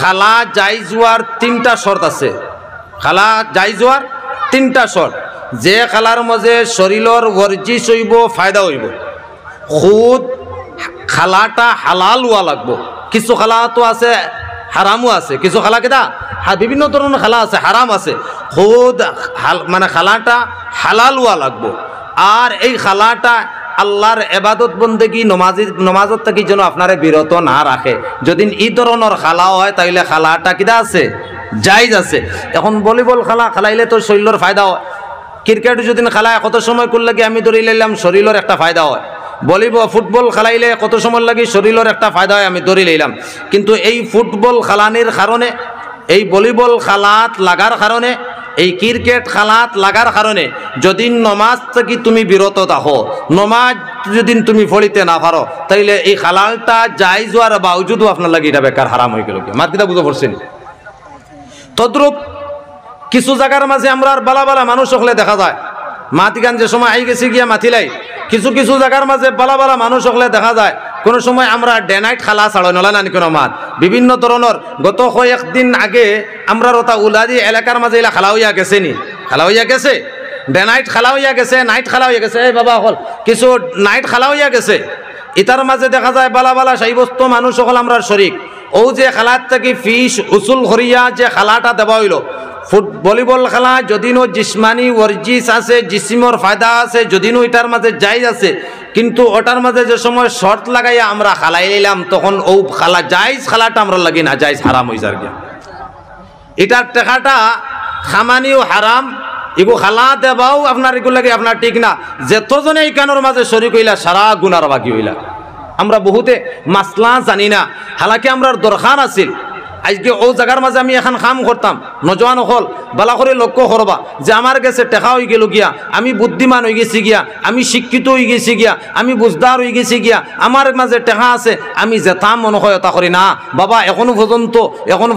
খালা জায়েজ হওয়ার তিনটা শর্ত আছে। খালা জায়েজ হওয়ার তিনটা শর্ত। যে খালার মাঝে শরীরের ওয়ার্জিস হইব, ফায়দা হইব, খুদ খালাটা হালাল হওয়া লাগবো। কিছু খালা তো আছে হারামও আছে, কিছু খালা কেটা বিভিন্ন ধরনের খালা আছে, হারাম আছে। খুদ মানে খালাটা হালাল হওয়া লাগবো। আর এই খালাটা আল্লাহর এবাদত বন্দেগী নমাজত থাকি যেন আপনারে বিরত না রাখে। যদি এই ধরনের খালা হয় তাইলে খালাটা কিটা আছে, জায়েজ আছে। এখন ভলিবল খেলাইলে তো শরীরের ফায়দা হয়। ক্রিকেট যদি খেলায় কত সময় করলে কি আমি ধরে নিলাম শরীরের একটা ফায়দা হয়। ফুটবল খেলাইলে কত সময় লাগে শরীরের একটা ফায়দা হয়, আমি ধরে নিলাম। কিন্তু এই ফুটবল খেলানির কারণে, এই ভলিবল খেলাত লাগার কারণে, এই ক্রিকেট খেলাত লাগার কারণে যদি নমাজ থেকে তুমি বিরত থাকো, নমাজ যদি তুমি পড়িতে না পারো, তাইলে এই হালালটা জায়েজ হওয়ার বাউজুদও আপনার লাগে এটা বেকার হারাম হয়ে গেল। মাতিটা বুঝতে পারছেন? তদ্রূপ কিছু জায়গার মাঝে আমরা বালা বালা মানুষ হলে দেখা যায়, মাতিগান যে সময় আই গেছি গিয়া মাতিলাই, কিছু কিছু জায়গার মাঝে বালা বালা মানুষ হলে দেখা যায় কোন সময় আমরা ডে নাইট খালা ছাড়ো নলা নানি কোনো মাত বিভিন্ন ধরনের। গত কয়েকদিন আগে আমরা ওটা উলাদি এলাকার মাঝে এলা খালা হইয়া গেছে নি, খালা হইয়া গেছে, ডে নাইট খালা হইয়া গেছে, নাইট খালা হইয়া গেছে। এই বাবা হল কিছু নাইট খালা হইয়া গেছে। ইতার মাঝে দেখা যায় বালা বালা সেই বস্তু মানুষ সকল আমরা শরিক। ও যে খেলার থেকে ফিস উসুল করিয়া যে খেলাটা দেওয়া হইল, ভলিবল খেলা যদিও জিসমানি ওয়ার্জিস আছে, জিসিমর ফায়দা আছে, যদিও এটার মাঝে জায়েজ আছে, কিন্তু ওটার মাঝে যে সময় শর্ত লাগাইয়া আমরা খালাই নিলাম, তখন ও খালা জায়েজ খালাটা আমরা লাগি না জায়েজ হারাম হয়ে যার গিয়া। এটার টেকাটা খামানিও হারাম, এগো খালা দেবাও আপনার এগুলো লাগে আপনার ঠিক না। যেতজনে এই কানোর মাঝে শরীক হইলা সারা গুনার বাকি হইলা। আমরা বহুতে মাসলা জানি না, হালাকি আমরা দরকার আছিল। আজকে ও জায়গার মাঝে আমি এখন কাম করতাম, নজওয়ান হল বালা করে লক্ষ্য করবা যে আমার কাছে টেকা হয়ে গেল গিয়া, আমি বুদ্ধিমান হয়ে গেছি গিয়া, আমি শিক্ষিত হয়ে গেছি গিয়া, আমি বুঝদার হয়ে গেছি গিয়া, আমার মাঝে টেকা আছে, আমি যেতাম মনে হয় তা করি না। বাবা এখনো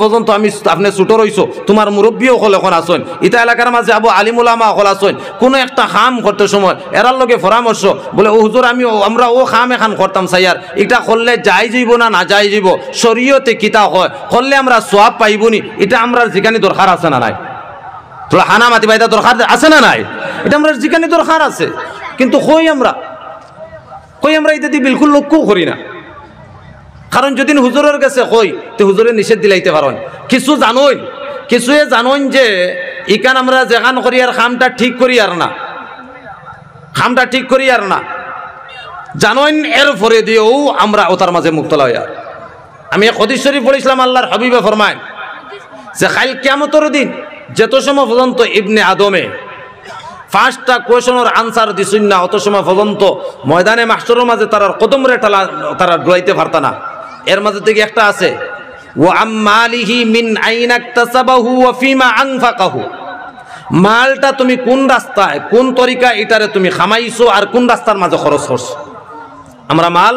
পর্যন্ত আমি আপনি ছুটো রইছো, তোমার মুরব্বীও হল এখন আসেন, ইটা এলাকার মাঝে আবু আলিমুলামা হল আসেন, কোনো একটা কাম করতে সময় এরার লগে পরামর্শ বলে ও হুজুর আমরা ও কাম এখন করতাম সাইয়ার, এটা করলে যাই যাইব না যাই যাইব, শরীয়তে কিতা হয়, করলে আমরা সওয়াব পাইবনি, এটা আমরা জিকানি দরকার আছে না নাই? তোরা হানা মাতি বাইদা দরকার আছে না নাই? এটা আমরা জিকানি দরকার আছে, কিন্তু কই আমরা এটা দিয়ে বিলকুল লক্ষ্য করি না। কারণ যদি হুজুরের কাছে কই তো হুজুরে নিষেধ দিলাইতে পারেন। কিছুয়ে জানোন যে ইকান আমরা যেখান করি আর খামটা ঠিক করি আর না জানোন, এর পরে দিয়েও আমরা ওটার মাঝে মুক্তলা হইয়া। আমি এক হাদিস শরীফ পড়েছিলাম, আল্লাহর হাবিবে ফরমায় যে কাল কিয়ামতের দিন যত সময় পর্যন্ত ইবনে আদমে 5টা কোয়েশনের আনসার দিছুন না, অত সময় পর্যন্ত ময়দানে মাহশরের মাঝে তারার কদমরে টালা তারা ডুলাইতে পারত না। এর মাঝে থেকে একটা আছে ওয়া আম্মালিহি মিন আইনা ইকতাসাবাহু ওয়া ফিমা আনফাকাহু, মালটা তুমি কোন রাস্তায় কোন তরিকা এটারে তুমি খামাইছো আর কোন রাস্তার মাঝে খরচ করছো। আমরা মাল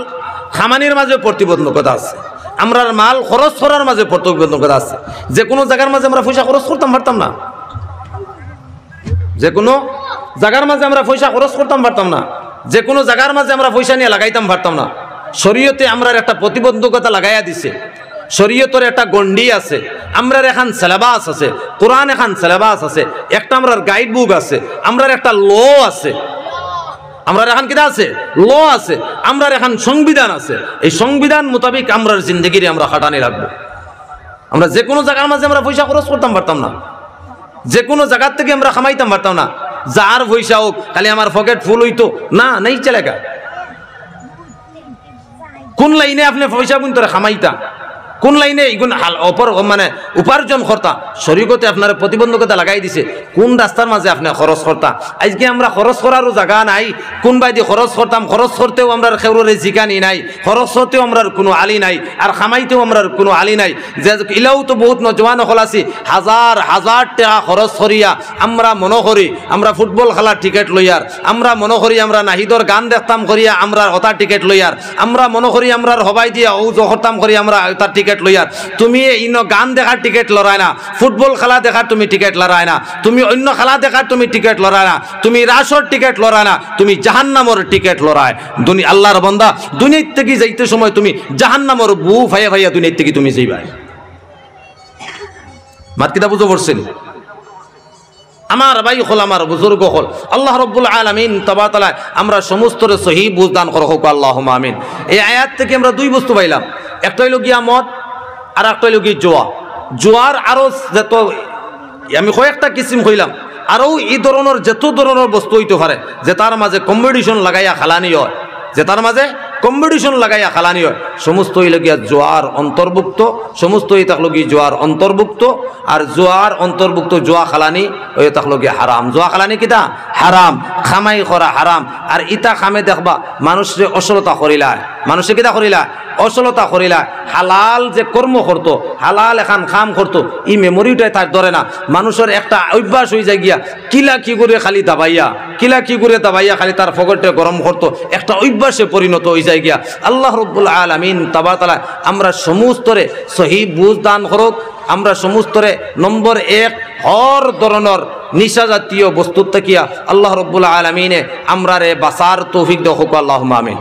খামানির মাঝে প্রতিবন্ধকতা আছে, আমরা মাল খরচ করার মাঝে প্রতিবন্ধকতা আছে। যে কোনো জায়গার মাঝে আমরা পয়সা খরচ করতাম পারতাম না, যে কোনো জায়গার মাঝে আমরা পয়সা খরচ করতাম পারতাম না, যে কোনো জায়গার মাঝে আমরা পয়সা নিয়ে লাগাইতাম পারতাম না। শরীয়তে আমরা একটা প্রতিবন্ধকতা লাগাইয়া দিছে, শরীয়তের একটা গন্ডি আছে, আমরার এখন সিলেবাস আছে, কোরআন এখন সিলেবাস আছে, একটা আমরার গাইড বুক আছে, আমরার একটা ল আছে, আমরার এখন কিটা আছে ল আছে, আমরার এখন সংবিধান আছে। এই সংবিধান মোতাবেক আমরার জিন্দগির আমরা খাটানি রাখবো। আমরা যে কোনো জায়গার মাঝে আমরা পয়সা খরচ করতাম পারতাম না, যে কোনো জায়গার থেকে আমরা খামাইতাম পারতাম না। যার পয়সা হোক খালি আমার পকেট ফুল হইতো না, নেই চলেগা। কোন লাইনে আপনি পয়সা গুণ তোরা খামাইতা, কোন লাইনে এইগুণ মানে উপার্জন করতা, শরীয়তে আপনার প্রতিবন্ধকতা লাগাই দিছে। কোন রাস্তার মাঝে আপনি খরচ করতা। আজকে আমরা খরচ করারও জায়গা নাই, কোন বাইদি খরচ করতাম, খরচ করতেও আমরা খেউরে জিকানি নাই, খরচ করতেও আমরা কোনো আলি নাই, আর খামাইতেও আমরা কোনো আলি নাই। যে ইলাও তো বহুত নজওয়ান হল আছি, হাজার হাজার টাকা খরচ করিয়া আমরা মনে করি আমরা ফুটবল খেলার টিকিট লইয়ার, আমরা মনে করি আমরা নাহিদর গান দেখতাম করিয়া আমরা ওটার টিকিট লইয়ার, আমরা মনে করি আমরা হবাই দিয়া ও জহরতাম করি আমরা তার টিকিট লইয়ার। তুমি ইনো গান দেখার টিকিট লড়াই না, ফুটবল খেলা দেখার তুমি টিকিট লড়াই না, তুমি অন্য খেলা দেখার তুমি টিকিট লড়াই না, তুমি রাসর টিকিট লড়াই না, তুমি জাহান্নামের টিকিট লড়াই। আল্লাহর বান্দা দুনিয়ার থেকে যাইতে সময় তুমি জাহান্নামের বু ভাইয়া ভাইয়া দুনিয়ার থেকে তুমি যাইবা। মাত কিতা বুঝো পড়ছেন আমার ভাই হল আমার বুজুর্গ হল আল্লাহ রব্বুল আলামিন তাবারাক তাআলা আমরা সমস্তরে সহি বুঝ দান করো হোক আল্লাহুম্মা আমিন। এই আয়াত থেকে আমরা দুই বস্তু পাইলাম, একটা হইল গিয়া মদ আর একটা হইল গিয়ে জোয়া। জোয়ার আরো যত আমি কয়েকটা কিসিম হইলাম, আরও এই ধরনের যত ধরনের বস্তু হইতে পারে যে তার মাঝে কম্পিটিশন লাগাইয়া খালানি হয়, যে তার মাঝে কম্পিটিশন লাগাইয়া খালানি হয়, সমস্ত হইল গিয়া জোয়ার অন্তর্ভুক্ত, সমস্ত হয়ে থাকলো গিয়ে জোয়ার অন্তর্ভুক্ত। আর জোয়ার অন্তর্ভুক্ত জোয়া খালানি হয়ে থাকলো গিয়ে হারাম। জোয়া খালানি কিতা হারাম, খামাই করা হারাম। আর ইটা খামে দেখবা মানুষে অশ্লীলতা করিলায়, মানুষে কিতা করিলায় অশ্লীলতা করিলায়। হালাল যে কর্ম করতো, হালাল এখান খাম করতো, এই মেমোরিটাই তার ধরে না। মানুষের একটা অভ্যাস হয়ে যায় গিয়া কিলা কি করে খালি দাবাইয়া, কিলা কি করে দাবাইয়া খালি তার ফকটে গরম করতো, একটা অভ্যাসে পরিণত হয়ে যায় গিয়া। আল্লাহ রব্বুল আলামিন তাবারাক তাআলা আমরা সমস্তরে সহি বুঝ দান করুক। আমরা সমস্তরে নম্বর এক হর ধরনের নিশা জাতীয় বস্তুর থাকিয়া আল্লাহ রব্বুল আলামিনে আমরা রে বাসার তৌফিক দাও হোক আল্লাহুম্মা আমিন।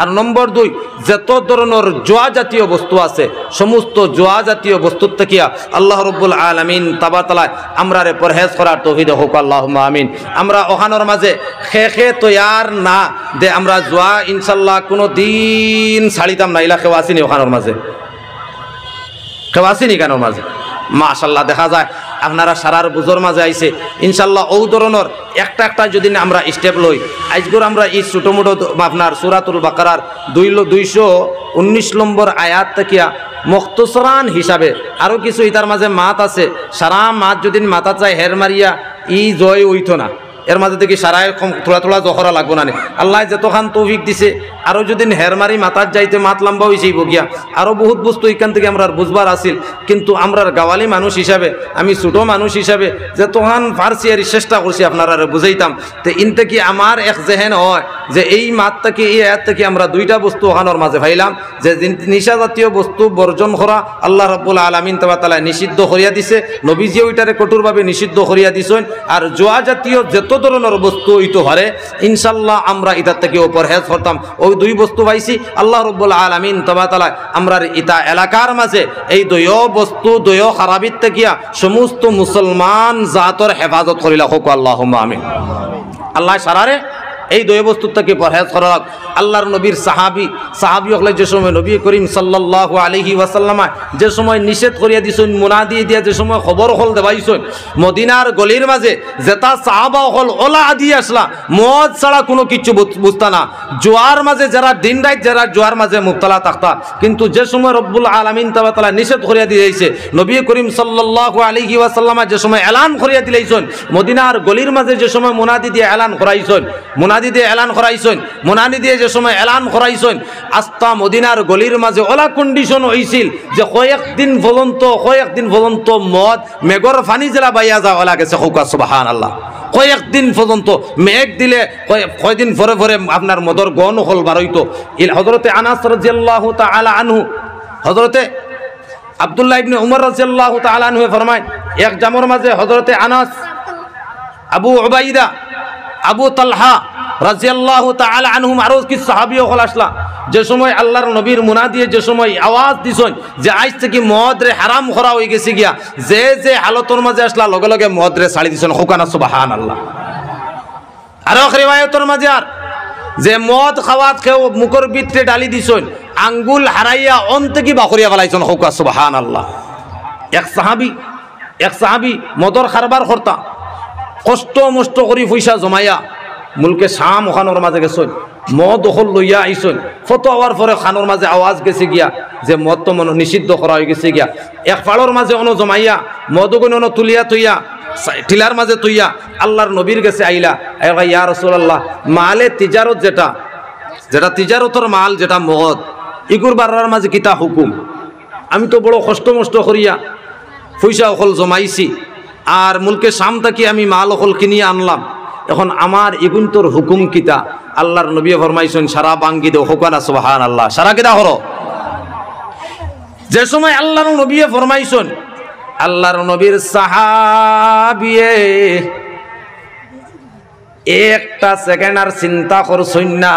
আর নম্বর দুই, যত ধরনের জোয়া জাতীয় বস্তু আছে সমস্ত জোয়া জাতীয় বস্তুর থাকিয়া আল্লাহ রব্বুল আলামিন তাবারাক তাআলা আমরা রে পরহেজ করার তৌফিক দাও হোক আল্লাহুম্মা আমিন। আমরা ওখানোর মাঝে খে তৈয়ার না দে আমরা জোয়া ইনশাল্লাহ কোনো দিন ছাড়িতাম না। ইলা কেউ আসিনি ওখানোর মাঝে, কেউ আসিনি কেন মাঝে? মাশাল্লাহ দেখা যায় আপনারা সারার বুঝোর মাঝে আইছে ইনশাল্লাহ। ও ধরনের একটা একটা যদি আমরা স্টেপ লই, আজকের আমরা এই ছোটো মোটো আপনার সূরাতুল বাকারার 219 নম্বর আয়াত থাকিয়া মুখতসরান হিসাবে আরও কিছু ইতার মাঝে মাত আছে। সারা মাত যদি মাথা চাই হের মারিয়া ই জয় উইত না, এর মাঝে দেখি সারায় থোড়া থোড়া জখরা লাগবো না। আল্লাহ যতখান তৌফিক দিছে আরও যদি হেরমারি মাথার যাইতে মাত লম্বা হয়েছেই বগিয়া আরও বহুত বস্তু এখান থেকে আমরা বুঝবার আসিল। কিন্তু আমরার গাওয়ালি মানুষ হিসাবে, আমি ছোটো মানুষ হিসাবে যতখান ফার্সি আর চেষ্টা করছি আপনারা বুঝাইতাম, তো ইনতে কি আমার এক জেহেন হয় যে এই মাত থেকে এই আয়াত থেকে আমরা দুইটা বস্তু ওখানোর মাঝে পাইলাম যে নিশা জাতীয় বস্তু বর্জন করা আল্লাহ রাব্বুল আলামিন তাবারাক তাআলা নিষিদ্ধ করিয়া দিছে, নবীজি ওইটারে কঠোরভাবে নিষিদ্ধ করিয়া দিছেন। আর জোয়া জাতীয় যত ধরনের বস্তু হইতে পারে ইনশাল্লাহ আমরা ইটার থেকেও পরহেজ করতাম। ওই দুই বস্তু পাইছি আল্লাহ রাব্বুল আলামিন তাবারাক তাআলা আমরা ইটা এলাকার মাঝে এই দুই বস্তু দুই খারাপির থেকে সমস্ত মুসলমান জাতর হেফাজত করিলা হোক আল্লাহুম্মা আমিন। আল্লাহ সারারে এই দুই বস্তুর থেকে পরহেজ করা। আল্লাহর নবীর সাহাবি হলে যে সময় নবী করিম সাল্লাল্লাহু আলাইহি ওয়াসাল্লাম যে সময় নিষেধ করিয়া দিছেন, মুনাদি দিয়া যে সময় খবর হল দেবাইছেন, মদিনার গলির মাঝে যেটা সাহাবা হল ওলা আদি আসলা মদ ছাড়া কোনো কিছু বুঝতা না। জোয়ার মাঝে যারা দিন রাত যারা জোয়ার মাঝে মুবতালা থাকতা, কিন্তু যে সময় রব্বুল আলামিন তাবারাক তাআলা নিষেধ করিয়া দিয়েছে, নবী করিম সাল্লাল্লাহু আলাইহি ওয়াসাল্লাম যে সময় এলান করিয়া দিলেছেন, মদিনার গলির মাঝে যে সময় মুনাদি দিয়ে এলান করাইছেন, মুনাদি দিয়ে এলান করাইছেন, মুনাদি দিয়ে যে সময় এলান করাইছেন, আস্তা মদিনার গলির মাঝে ওলা কন্ডিশন হয়েছিল যে কয়েকদিন পর্যন্ত মদ মেঘর ফানি জেলা বাইয়া যা ওলা গেছে হৌকা সুবহানাল্লাহ। কয়েকদিন পর্যন্ত মেঘ দিলে কয়েকদিন পরে পরে আপনার মদর গণ হল বারইতো। হযরতে আনাস রাদিয়াল্লাহু তাআলা আনহু, হযরতে আব্দুল্লাহ ইবনে উমর রাদিয়াল্লাহু তাআলা আনহু ফরমায় এক জামর মাঝে হযরতে আনাস, আবু উবাইদা, আবু তালহা রাদিয়াল্লাহু তাআলা আনহুম আরো কিছু সাহাবী হল আসলা। যে সময় আল্লাহর নবীর মুনাদিয়ে যে সময় আওয়াজ দিছেন যে আজ থেকে মদ রে হারাম করা হয়ে গেছে গিয়া, যে যে হালতর মাঝে আসলা লগে লগে মদ রে ছাড়ি দিছেন হুকানা সুবহানাল্লাহ। আর এক রিওয়ায়াতের মাঝে আর যে মদ খাওয়াত খেও মুখের ভিতরে ডালি দিছেন, আঙ্গুল হারাইয়া অন্তে কি বাকরিয়া ফেলাইছেন হুকা সুবহানাল্লাহ। এক সাহাবী মদর খারবার করতা, কষ্ট মষ্ট করি পয়সা জমাইয়া মুলকে শাম খানোর মাঝে গেছেন, মদ দখল লইয়া আইসন। ফটো হওয়ার পরে খানোর মাঝে আওয়াজ গেছে গিয়া যে মদ তো মনে নিষিদ্ধ করা হয়ে গেছে গিয়া। এক ফাড়োর মাঝে অন জমাইয়া মদগুন অন তুলিয়া তুইয়া টিলার মাঝে তুইয়া আল্লাহর নবীর গেছে আইলা, ইয়া রাসূলুল্লাহ মালে তিজারত যেটা তিজারতর মাল যেটা মদ ইগুর বাড়ার মাঝে কিতা হুকুম? আমি তো বড় কষ্ট মষ্ট করিয়া পয়সা অকল জমাইছি আর মুলকে শাম থাকি আমি মাল অকল কিনিয়া আনলাম, এখন আমার ইগুন্তর হুকুম কিতা? আল্লাহর নবী ফরমাইছেন সারা বাঙ্গি দেও হুকানা সুবহানাল্লাহ। সারা কিতা হলো? যে সময় আল্লাহর নবী ফরমাইছেন, আল্লাহর নবীর সাহাবিয়ে একটা সেকেন্ড আর চিন্তা করছেন না,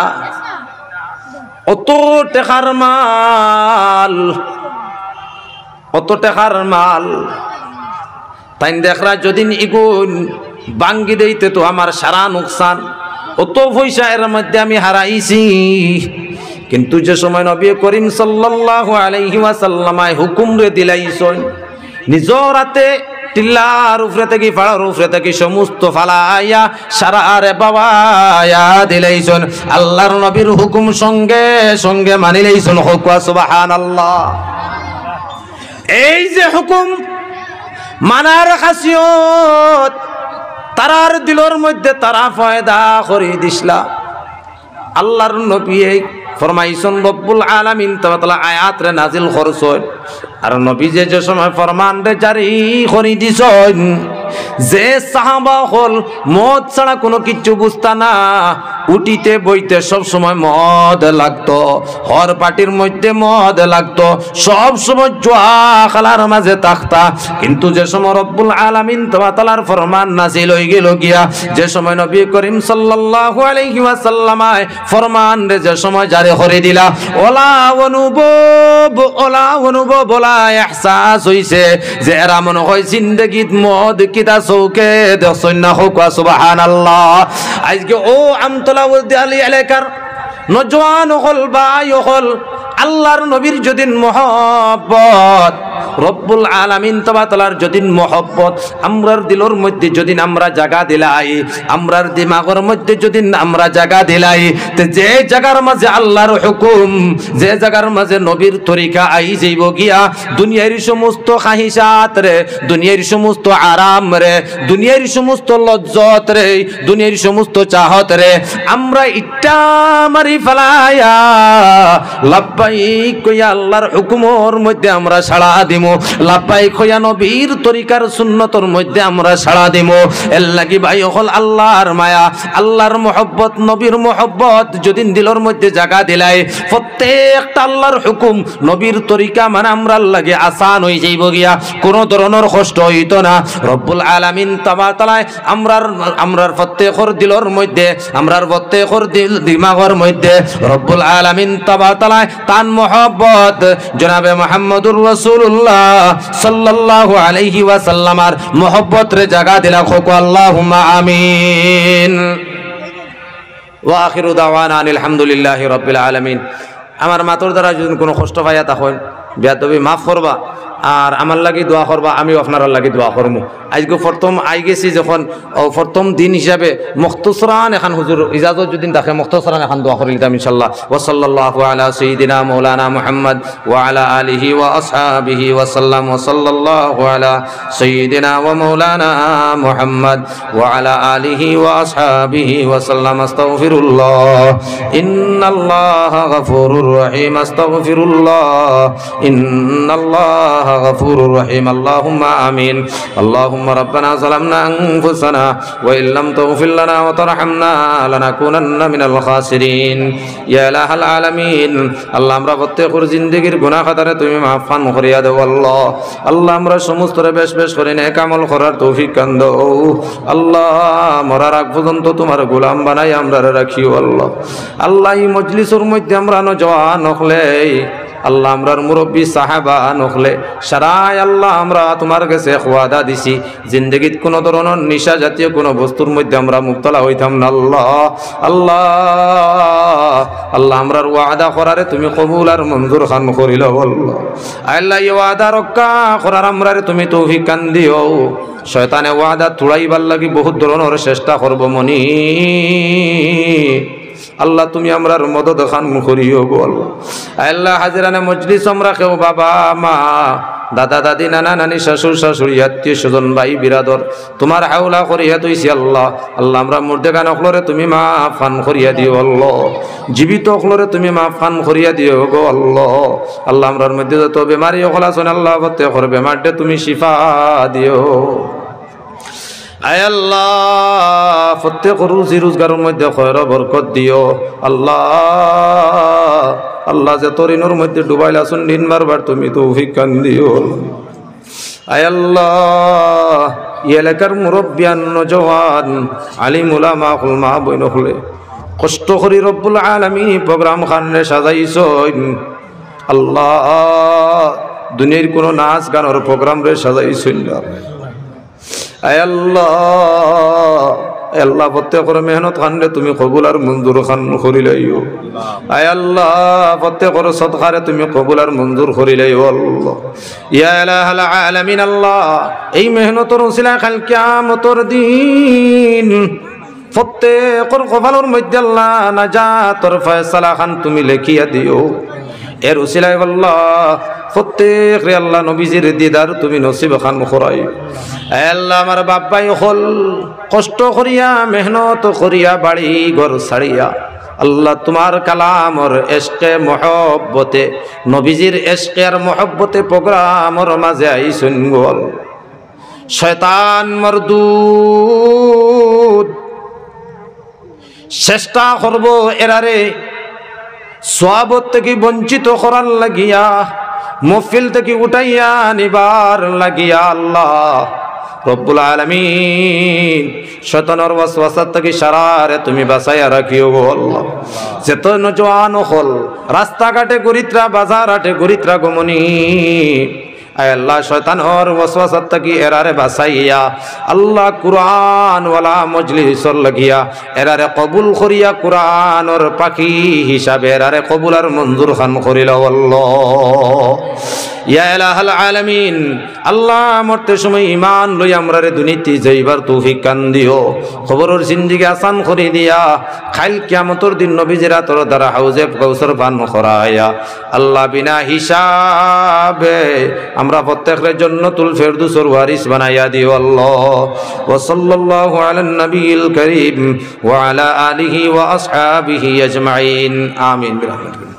অত টাকার মাল তাই দেখরা যদি ইগুন বাঙ্গি দেইতে তো আমার সারা নুকসান, অত পয়সা এর মধ্যে আমি হারাইছি। কিন্তু যে সময় নবী করিম সাল্লাল্লাহু আলাইহি ওয়াসাল্লাম হুকুম রে দিলাইছেন, নিজর হাতে টিল্লার উপরে থেকে ফাড়ার উপরে থেকে সমস্ত ফালাইয়া সারা রে বাবায়া দিলাইছেন। আল্লাহর নবীর হুকুম সঙ্গে সঙ্গে মানি লাইছেন। সুবহানাল্লাহ। এই যে হুকুম মানার খাসিয়ত, তারার দিলর মধ্যে তারা ফয়দা করে দিসলা। আল্লাহর নবী ফরমাইছেন, রব্বুল আলামিন তাআলা আয়াত রে নাজিল করছেন, আর নবী যে সময় ফরমান রে জারি করে দিছেন, যে সাহাবা হল মদ ছাড়া কোনো কিছু বুঝতা না, উটিতে বইতে সব সময় মদ লাগতো, হর পাটির মধ্যে মদ লাগতো, সব সময় জুয়া খেলার মাঝে থাকতা। কিন্তু যে সময় রব্বুল আলামিন তাআলার ফরমান নাজিল হয়ে গেল গিয়া, যে সময় নবী করিম সাল্লাল্লাহু আলাইহি ওয়াসাল্লাম ফরমান রে যে সময় জারি করে দিলা, ওলা অনুভব বলা ইহসাস হইছে যে এরা মনে হয় জিন্দেগীত মদ কিতা চৌকে দেখছেন না। হোক সুবহানাল্লাহ। আজকে ও আমতলা আলী এলাকার নজওয়ান হল ভাই হল, আল্লাহর নবীর যদিন মহব্বত, রব্বুল আলামিন তাআলার যদিন মহব্বত আমরার দিলর মধ্যে যদিন আমরা জায়গা দিলাই, আমরার দিমাগের মধ্যে যদিন আমরা জায়গা দিলাই, তে যে জায়গার মাঝে আল্লাহর হুকুম, যে জায়গার মাঝে নবীর তরিকা আই যাইব গিয়া, দুনিয়ার সমস্ত খাহিসাত রে, দুনিয়ার সমস্ত আরাম রে, দুনিয়ার সমস্ত লজ্জত রে, দুনিয়ার সমস্ত চাহত রে আমরা ইটা মারি ফেলাইয়া লাব্বাইক কইয়া আল্লাহর হুকুমর মধ্যে আমরা সাড়া দিমু, লাব্বাইক কইয়া নবীর তরিকার সুন্নতর মধ্যে আমরা সাড়া দিমু। এর লাগি ভাই হল আল্লাহর মায়া, আল্লাহর মহব্বত, নবীর মহব্বত যদিন দিলর মধ্যে জায়গা দিলাই, প্রত্যেকটা আল্লাহর হুকুম নবীর তরিকা মানে আমরার লাগে আসান হয়ে যাইব গিয়া, কোনো ধরনের কষ্ট হইত না। রব্বুল আলামিন তাআলা আমরার প্রত্যেকর দিলর মধ্যে, আমরার প্রত্যেকর দিমাগর মধ্যে রব্বুল আলামিন তাআলা তান মহব্বত জনাবে মুহাম্মদুর রাসূলুল্লাহ সাল্লাল্লাহু আলাইহি ওয়াসাল্লামার মহব্বত রে জায়গা দিলা। খোকো আল্লাহুম্মা আমিন। ওয়া আখিরু দাওয়ানা আলহামদুলিল্লাহি রাব্বিল আলামিন। আমার মাতর দ্বারা যদি কোনো কষ্ট পাইয়া তখন বেয়াদবি মাফ করবা, আর আমার লাগি দোয়া করবা, আমিও আপনার লাগি দোয়া করবো। আজকে প্রথম আই গেছি যখন প্রথম দিন হিসাবে মুখতসরান এখন হুজুর ইজাজত যদি থাকে মুখতসরান এখন দোয়া করে নিতাম ইনশাল্লাহ। ওয়া সাল্লাল্লাহু আলা সাইয়্যিদিনা মাওলানা মুহাম্মদ ওয়া আলা আলিহি ওয়া আসহাবিহি ওয়া সাল্লাম। ওয়া সাল্লাল্লাহু আলা সাইয়্যিদিনা ওয়া মাওলানা মুহাম্মদ ওয়া আলা আলিহি ওয়া আসহাবিহি ওয়া সাল্লাম। আস্তাগফিরুল্লাহ, ইন্নাল্লাহা গফুরুর রহিম। আস্তাগফিরুল্লাহ, ইন্নাল্লাহা গফুরুর রহিম। আল্লাহুম্মা আমিন। اللهم ربنا ظلمنا أنفسنا وإن لم تغفر لنا وترحمنا لنكونن من الخاسرين يا إله العالمين। আল্লাহ আমরা প্রত্যেকের জিন্দেগীর গুনাহ খাতারে তুমি মাফ করিয়া দাও আল্লাহ। আল্লাহ আমরা সমস্ত বেশ বেশ করে নেক আমল করার তৌফিক দান দাও আল্লাহ। মরার আগ পর্যন্ত তোমার গোলাম বানাই আমরা রাখিও আল্লাহ। আল্লাহ এই মজলিসের মধ্যে আমরা নওজওয়ান হলে আল্লাহ আমরার মুরব্বী সাহাবা নখলে সারাই আল্লাহ আমরা তোমার কাছে ওয়াদা দিছি জিন্দগিত কোনো ধরনের নিশা জাতীয় কোনো বস্তুর মধ্যে আমরা মুবতলা হইতাম না আল্লাহ। আল্লাহ আল্লাহ আমরার ওয়াদা করারে তুমি কবুল আর মঞ্জুর খান করিল আল্লাহ। আল্লাহ এই ওয়াদা রক্ষা করার আমরারে তুমি তৌফিক কান দিও। শয়তানে ওয়াদা তুড়াইবার লাগি বহুত ধরনের চেষ্টা করব মনি আল্লাহ তুমি আমরার মদদ খান করিও গো আল্লাহ। আল্লাহ হাজিরানে মজলিস আমরা কেউ বাবা মা দাদা দাদি নানা নানি শ্বশুর শাশুড়ি আত্মীয় স্বজন ভাই বিরাদর তোমার হাওলা করিয়া তুইছি আল্লাহ। আল্লাহ আমরা মুর্দে গান অকলরে তুমি মাফ খান করিয়া দিও আল্লাহ। জীবিত অকলরে তুমি মাফ খান করিয়া দিও গো আল্লাহ। আল্লাহ আমরার মধ্যে যত বেমারি অকল আছেন আল্লাহ প্রত্যেকর বেমারটা তুমি শিফা দিও। আয় আল্লাহ প্রত্যেক রুজি রোজগারের মধ্যে খয়র বরকত দিও আল্লাহ। আল্লাহ যে তরিনুর মধ্যে ডুবাইল আসুন দিন বারবার তুমি তৌফিক কান দিও। আয় আল্লাহ এই এলাকার মুরব্বিয়ান নওজওয়ান আলিম উলামা মা বইন হলে কষ্ট করি রব্বুল আলামিন প্রোগ্রাম খানে সাজাইছেন আল্লাহ। দুনিয়ার কোনো নাচ গানের প্রোগ্রাম রে সাজাইছেন আয় আল্লাহ, আল্লাহ প্রত্যেকের মেহনত খানরে তুমি কবুল আর মঞ্জুর খান করিলাইও। আয় আল্লাহ প্রত্যেকের সদকারে তুমি কবুল আর মঞ্জুর করিলাইও আল্লাহ। ইয়া ইলাহাল আলামিন আল্লাহ, এই মেহনতর উসিলায় কাল কিয়ামতের দিন প্রত্যেকের কপালের মধ্যে আল্লাহ নাজাতের ফয়সালা খান তুমি লিখিয়া দিও। এর উসিলায় আল্লাহ প্রত্যেক রে আল্লাহ নবীজির দিদার তুমি নসিব খান করাই। আল্লাহ আমার বাপ্পাই হল কষ্ট করিয়া মেহনত করিয়া বাড়ি ঘর ছাড়িয়া আল্লাহ তোমার কালামর এশকে মহব্বতে নবীজির এশকে আর মহব্বতে প্রোগ্রামর মাঝে আইসুন গল। শয়তান মরদুদ চেষ্টা করব এরারে সওয়াবত থেকে বঞ্চিত করার লাগিয়া, মহফিল থেকে উঠাইয়া নিবার লাগিয়া আল্লাহ রব্বুল আলামিন শয়তানের ওয়াসওয়াসা থেকে সারারে তুমি বাঁচাইয়া রাখিও গো আল্লাহ। যেত নজওয়ান হল রাস্তাঘাটে গরিত্রা, বাজার হাটে গরিত্রা গমনি, আয় আল্লাহ শয়তানের ওয়াসওয়াসা থেকে এরারে বাঁচাইয়া আল্লাহ কুরআন ওয়ালা মজলিসর লাগিয়া এরারে কবুল করিয়া কুরআনের পাখি হিসাবে এরারে কবুল আর মঞ্জুর খান করিল আল্লাহ। ইয়া ইলাহাল আলামিন আল্লাহ মরতে সময় ঈমান লই আমরারে দুনিয়াতে যাইবার তৌফিক কান দিও, খবরের জিন্দেগি আসান করে দিয়া কাল কিয়ামতের দিন নবীজির তোর দ্বারা হাউজে কাউসার পান করায়া আল্লাহ বিনা হিসাবে আমরা প্রত্যেকের জান্নাতুল ফেরদৌসের ওয়ারিস বানাইয়া দিও আল্লাহ। ওয়া সাল্লাল্লাহু আলান নবিয়িল কারীম ওয়া আলা আলিহি ওয়া আসহাবিহি আজমাইন আমিন বিরহমাতিকা।